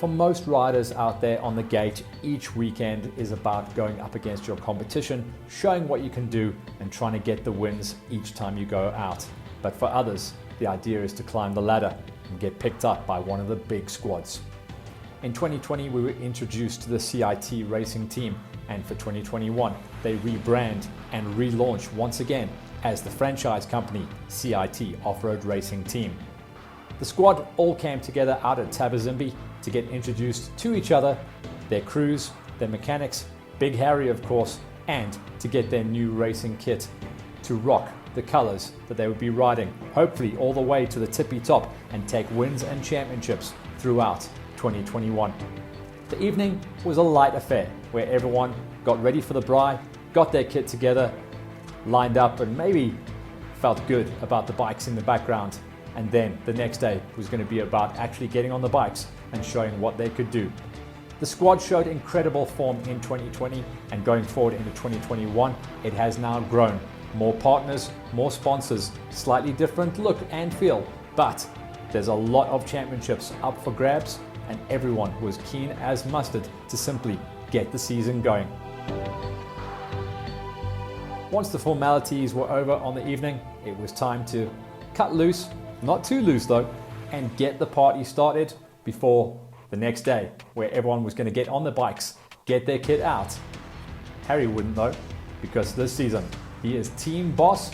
For most riders out there on the gate, each weekend is about going up against your competition, showing what you can do and trying to get the wins each time you go out. But for others, the idea is to climb the ladder and get picked up by one of the big squads. In 2020, we were introduced to the CIT Racing Team, and for 2021, they rebrand and relaunch once again as the franchise company CIT Offroad Racing Team. The squad all came together out at Tabazimbi to get introduced to each other, their crews, their mechanics, Big Harry of course, and to get their new racing kit to rock the colors that they would be riding, hopefully all the way to the tippy top and take wins and championships throughout 2021. The evening was a light affair where everyone got ready for the braai, got their kit together, lined up and maybe felt good about the bikes in the background. And then the next day was going to be about actually getting on the bikes and showing what they could do. The squad showed incredible form in 2020, and going forward into 2021, it has now grown. More partners, more sponsors, slightly different look and feel, but there's a lot of championships up for grabs, and everyone was keen as mustard to simply get the season going. Once the formalities were over on the evening, it was time to cut loose, not too loose though, and get the party started before the next day, where everyone was going to get on the bikes, get their kit out. Harry wouldn't though, because this season he is team boss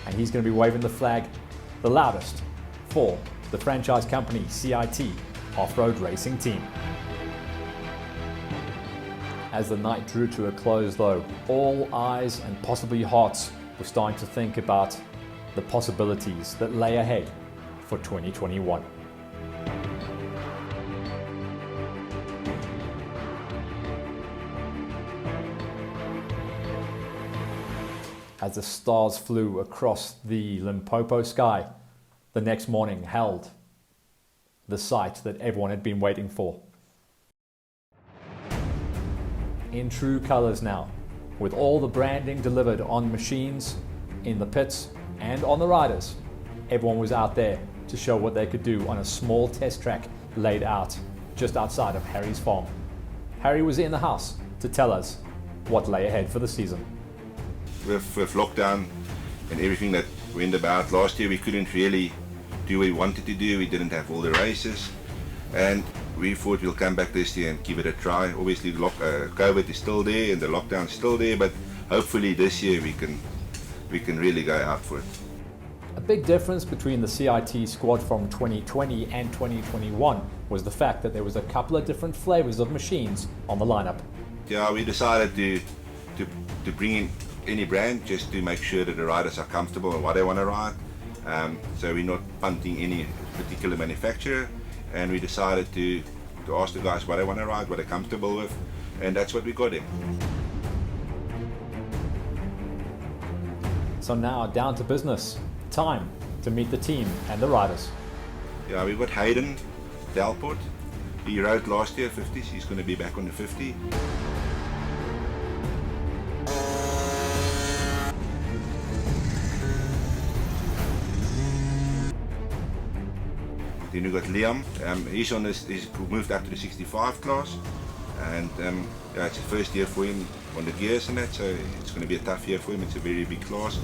and he's going to be waving the flag the loudest for the franchise company CIT Offroad Racing Team. As the night drew to a close though, all eyes and possibly hearts were starting to think about the possibilities that lay ahead for 2021. As the stars flew across the Limpopo sky, the next morning held the sight that everyone had been waiting for. In true colors now, with all the branding delivered on machines, in the pits and on the riders, everyone was out there to show what they could do on a small test track laid out just outside of Harry's farm. Harry was in the house to tell us what lay ahead for the season. With lockdown and everything that went about last year, we couldn't really do what we wanted to do. We didn't have all the races, and we thought we'll come back this year and give it a try. Obviously COVID is still there and the lockdown is still there, but hopefully this year we can really go out for it. A big difference between the CIT squad from 2020 and 2021 was the fact that there was a couple of different flavors of machines on the lineup. Yeah, we decided to bring in any brand just to make sure that the riders are comfortable in what they want to ride. So we're not punting any particular manufacturer, and we decided to ask the guys what they want to ride, what they're comfortable with, and that's what we got in. So now down to business. Time to meet the team and the riders. Yeah, we've got Hayden Delport. He rode last year 50s, he's going to be back on the 50. Then we've got Liam. He's moved up to the 65 class, and yeah, it's the first year for him on the gears and that, so it's going to be a tough year for him. It's a very big class.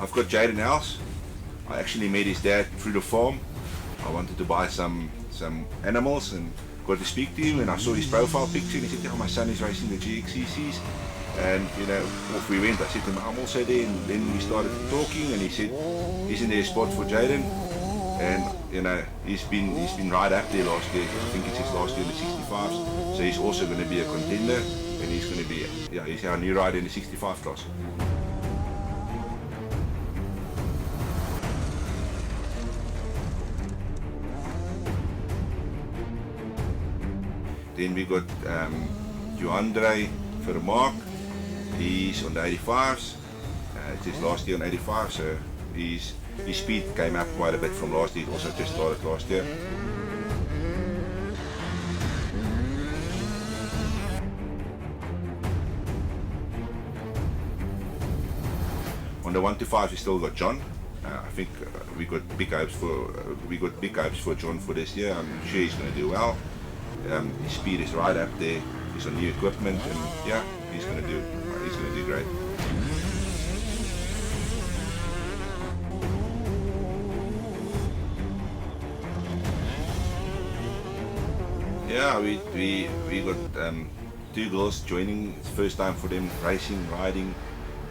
I've got Jaden Else. I actually met his dad through the farm. I wanted to buy some animals and got to speak to him, and I saw his profile picture and he said, "Yeah, my son is racing the GXCCs." And you know, off we went. I said to him, "I'm also there," and then we started talking, and he said, "Isn't there a spot for Jaden?" And you know, he's been right up there last year. I think it's his last year in the 65s, so he's also going to be a contender, and he's going to be, yeah, he's our new rider in the 65 class. Then we got Joandre Vermaak. He's on the 85s. It's his last year on 85, so his speed came up quite a bit from last year. He also just started last year. the 1 to 5 we still got John. I think we got big hopes for John for this year. I'm sure he's going to do well. His speed is right up there. He's on new equipment, and yeah, he's going to do great. Yeah, we got 2 girls joining. It's the first time for them riding.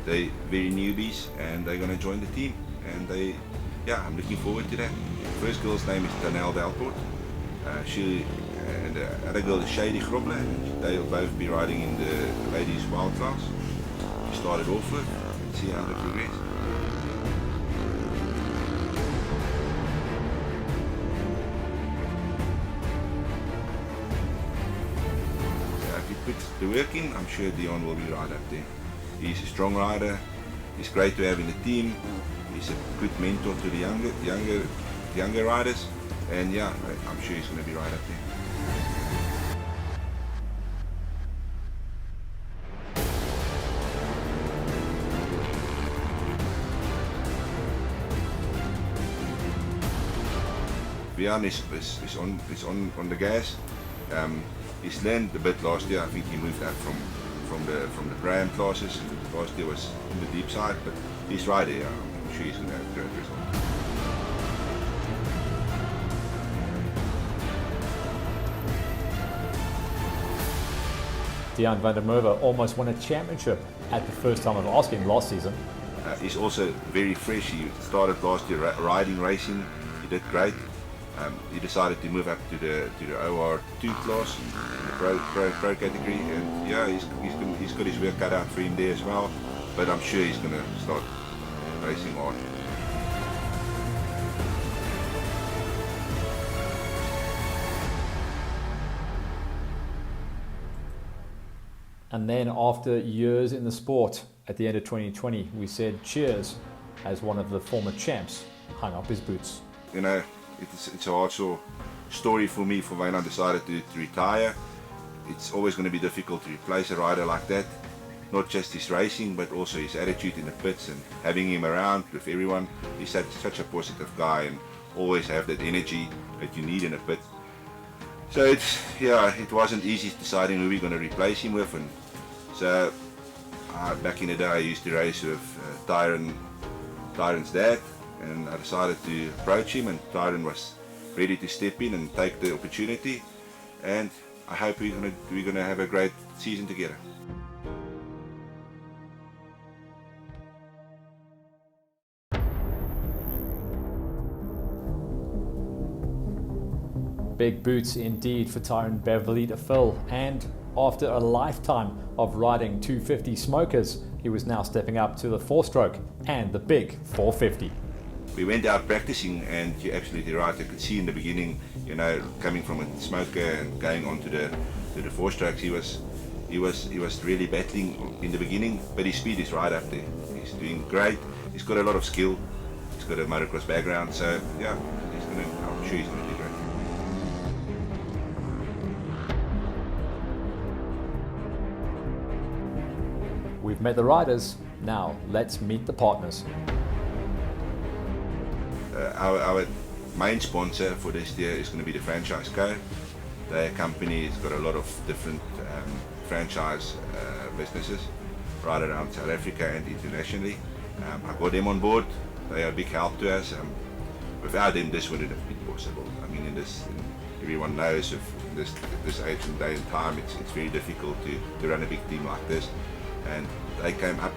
They're very newbies, and they're going to join the team. And I'm looking forward to that. First girl's name is Danelle Delport. She and the other girl is Shady Grobler. They'll both be riding in the ladies wild class. We started off with. Let's see how they progress. If you put the work in, I'm sure Dion will be right up there. He's a strong rider. He's great to have in the team. He's a good mentor to the younger riders, and yeah, I'm sure he's going to be right up there. Vian is on the gas. He's learned a bit last year. I think he moved up from the Pro-Am classes. Last year was in the deep side, but he's right there. I'm sure he's going to have a great result. Dejan van der Merwe almost won a championship at the first time of asking last season. He's also very fresh. He started last year riding racing. He did great. He decided to move up to the OR2 class, in the pro category, and yeah, he's got his work cut out for him there as well. But I'm sure he's going to start racing hard. And then after years in the sport, at the end of 2020, we said cheers as one of the former champs hung up his boots. You know, it's a hard story for me for when I decided to retire. It's always going to be difficult to replace a rider like that. Not just his racing, but also his attitude in the pits and having him around with everyone. He's such a positive guy and always have that energy that you need in a pit. So it wasn't easy deciding who we're going to replace him with. And so back in the day I used to race with Tyron's dad, and I decided to approach him, and Tyron was ready to step in and take the opportunity, and I hope we're gonna have a great season together. Big boots indeed for Tyron Beverly to fill, and after a lifetime of riding 250 smokers, he was now stepping up to the 4-stroke and the big 450. We went out practicing, and you're absolutely right. I could see in the beginning, you know, coming from a smoker and going on to the 4-strokes, he was really battling in the beginning, but his speed is right up there. He's doing great. He's got a lot of skill. He's got a motocross background, so yeah, I'm sure he's going to do great. We've met the riders, now let's meet the partners. Our main sponsor for this year is going to be the Franchise Co. Their company has got a lot of different franchise businesses right around South Africa and internationally. I got them on board. They are a big help to us. Without them, this wouldn't have been possible. I mean, everyone knows of this age and day and time, it's very difficult to run a big team like this. And they came up.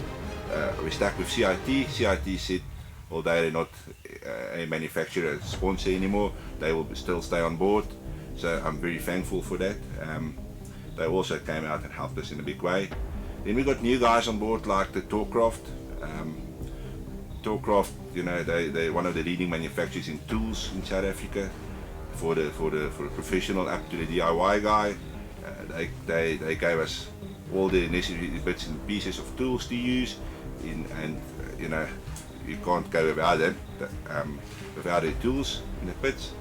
We stuck with CIT. CIT said, although they're not a manufacturer sponsor anymore, they will still stay on board. So I'm very thankful for that. They also came out and helped us in a big way. Then we got new guys on board like the Torcraft. Torcraft, you know, they're one of the leading manufacturers in tools in South Africa. For the professional up to the DIY guy, they gave us all the necessary bits and pieces of tools to use, and you know, you can't go without them, without the tools in the pits.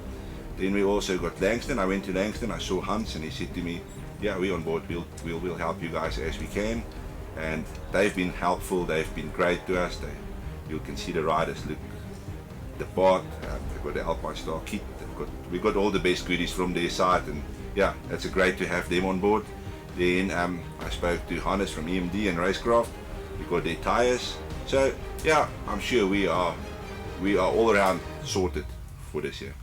Then we also got Langston. I went to Langston, I saw Hans, and he said to me, yeah, we're on board, we'll help you guys as we can. And they've been helpful, they've been great to us. you can see the riders look the part. They've got the Alpine Star kit. We got all the best goodies from their side, and yeah, it's great to have them on board. Then I spoke to Hannes from EMD and Racecraft. We got their tires. So yeah, I'm sure we are all around sorted for this year.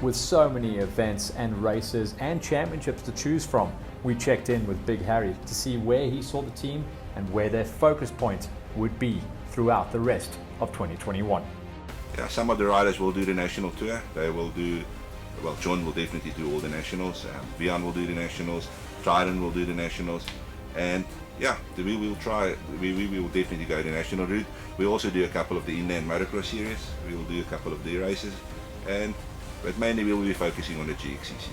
With so many events and races and championships to choose from, we checked in with Big Harry to see where he saw the team and where their focus point would be throughout the rest of 2021. Yeah, some of the riders will do the national tour. They will do, well, John will definitely do all the nationals. Vian will do the nationals. Trident will do the nationals. And yeah, we will try, we will definitely go the national route. We also do a couple of the inland motocross series. We will do a couple of the races. But mainly we will be focusing on the GXCC.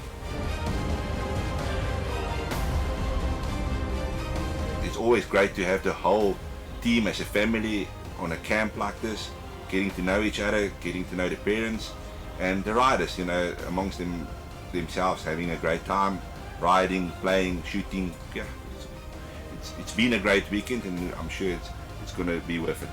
It's always great to have the whole team as a family on a camp like this, getting to know each other, getting to know the parents and the riders, you know, amongst themselves, having a great time, riding, playing, shooting. Yeah, it's been a great weekend, and I'm sure it's going to be worth it.